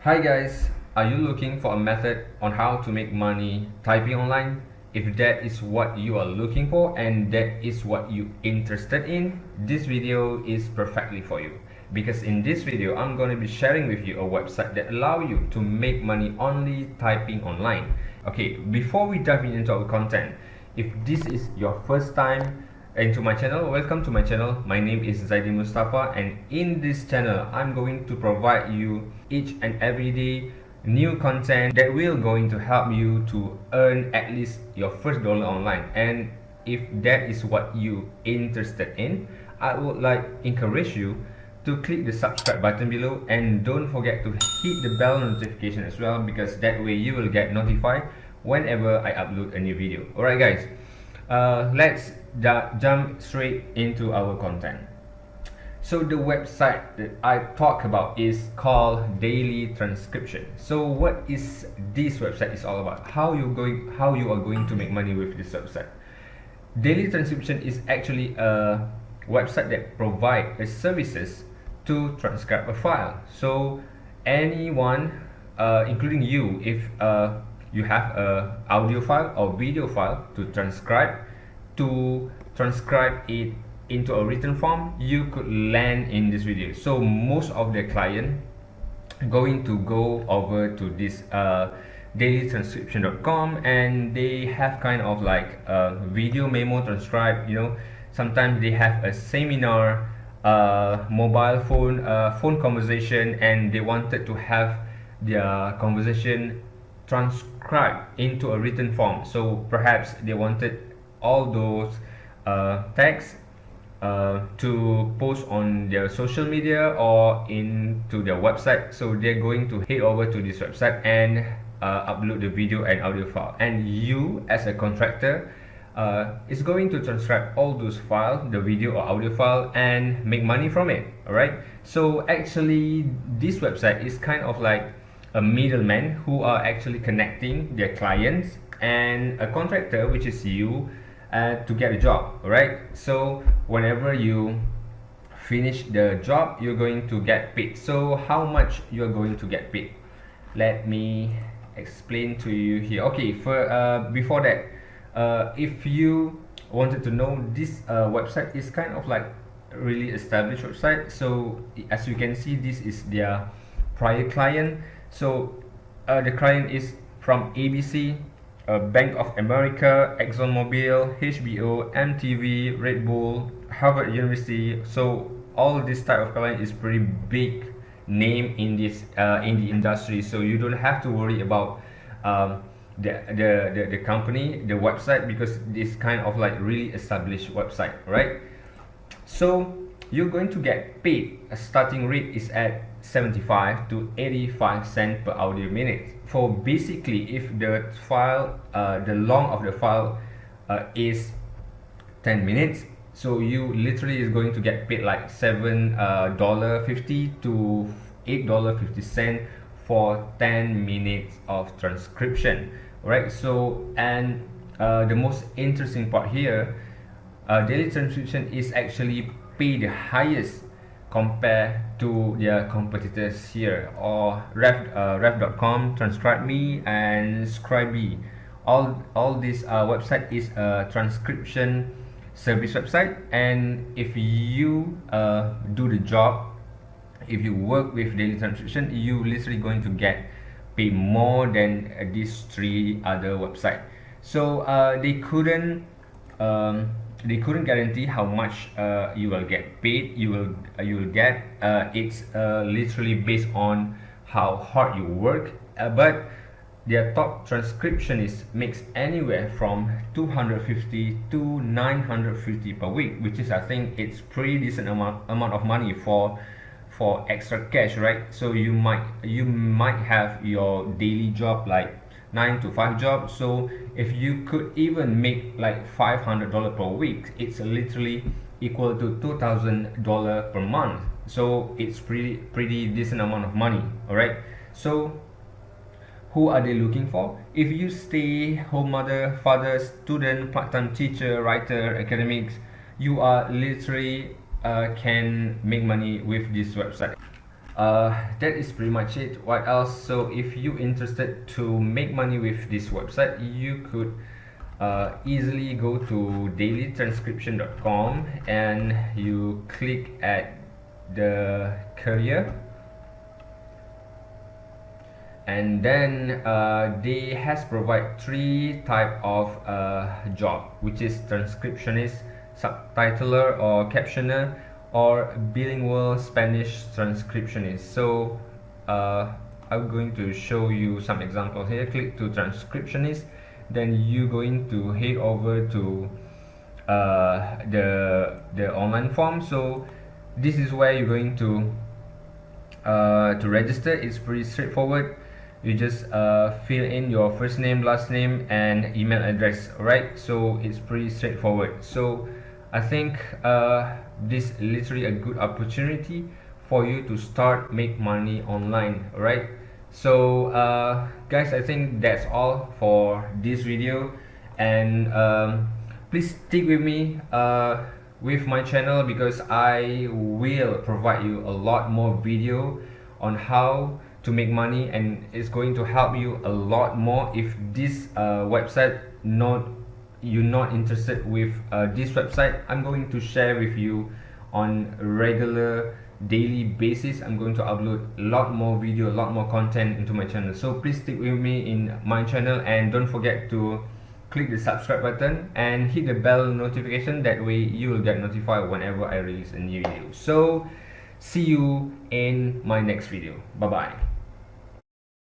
Hi guys, are you looking for a method on how to make money typing online? If that is what you are looking for and that is what you interested in, this video is perfectly for you. Because in this video, I'm going to be sharing with you a website that allow you to make money only typing online. Okay, before we dive into our content, if this is your first time into my channel, welcome to my channel. My name is Zaidi Mustafa, and in this channel I'm going to provide you each and every day new content that will going to help you to earn at least your first dollar online. And if that is what you interested in, I would like encourage you to click the subscribe button below, and don't forget to hit the bell notification as well, because that way you will get notified whenever I upload a new video. Alright guys, let's jump straight into our content. So the website that I talk about is called Daily Transcription. So what is this website is all about? How you are going to make money with this website? Daily Transcription is actually a website that provides services to transcribe a file. So anyone, including you, if you have a audio file or video file to transcribe it into a written form, you could land in this video. So most of the client going to go over to this dailytranscription.com, and they have kind of like a video memo transcribe. Sometimes they have a seminar, mobile phone conversation, and they wanted to have their conversation transcribed into a written form. So perhaps they wanted all those texts to post on their social media or into their website. So they're going to head over to this website and upload the video and audio file, and you as a contractor is going to transcribe all those files, the video or audio file, and make money from it. Alright, so actually this website is kind of like a middleman who are actually connecting their clients and a contractor, which is you, to get a job. Alright, so whenever you finish the job, you're going to get paid. So how much you're going to get paid? Let me explain to you here. Okay, before that, if you wanted to know, this website is kind of like a really established website. So as you can see, this is their prior client. So the client is from ABC, Bank of America, ExxonMobil, HBO, MTV, Red Bull, Harvard University. So all this type of client is pretty big name in this in the industry. So you don't have to worry about the company, the website, because this kind of like really established website, right? So you're going to get paid. A starting rate is at 75 to 85 cents per audio minute. For basically, if the file, the long of the file is 10 minutes, so you literally is going to get paid like $7.50 to $8.50 for 10 minutes of transcription. Right? So, and the most interesting part here, Daily Transcription is actually paid the highest compared to their competitors here, or ref.com, TranscribeMe, and Scribey. All this website is a transcription service website, and if you do the job, if you work with Daily Transcription, you literally going to get paid more than these three other websites. So they couldn't guarantee how much you will get paid. You will get it's literally based on how hard you work, but their top transcriptionist makes anywhere from 250 to 950 per week, which is, I think, it's pretty decent amount of money for extra cash, right? So you might have your daily job like 9 to 5 job. So if you could even make like $500 per week, it's literally equal to $2,000 per month. So it's pretty decent amount of money. All right, so who are they looking for? If you stay home mother, father, student, part-time teacher, writer, academics, you are literally can make money with this website. That is pretty much it. What else? So if you interested to make money with this website, you could easily go to dailytranscription.com and you click at the career, and then they has provide three type of job, which is transcriptionist, subtitler or captioner, or bilingual Spanish transcriptionist. So I'm going to show you some examples here. Click to transcriptionist, then you going to head over to the online form. So this is where you're going to register. It's pretty straightforward. You just fill in your first name, last name, and email address. Alright, so it's pretty straightforward. So I think this is literally a good opportunity for you to start make money online. Alright, so guys, I think that's all for this video, and please stick with me with my channel, because I will provide you a lot more video on how to make money, and it's going to help you a lot more. If this website you're not interested with this website, I'm going to share with you on a regular daily basis. I'm going to upload a lot more video, a lot more content into my channel. So please stick with me in my channel, and don't forget to click the subscribe button and hit the bell notification. That way you will get notified whenever I release a new video. So see you in my next video. Bye bye.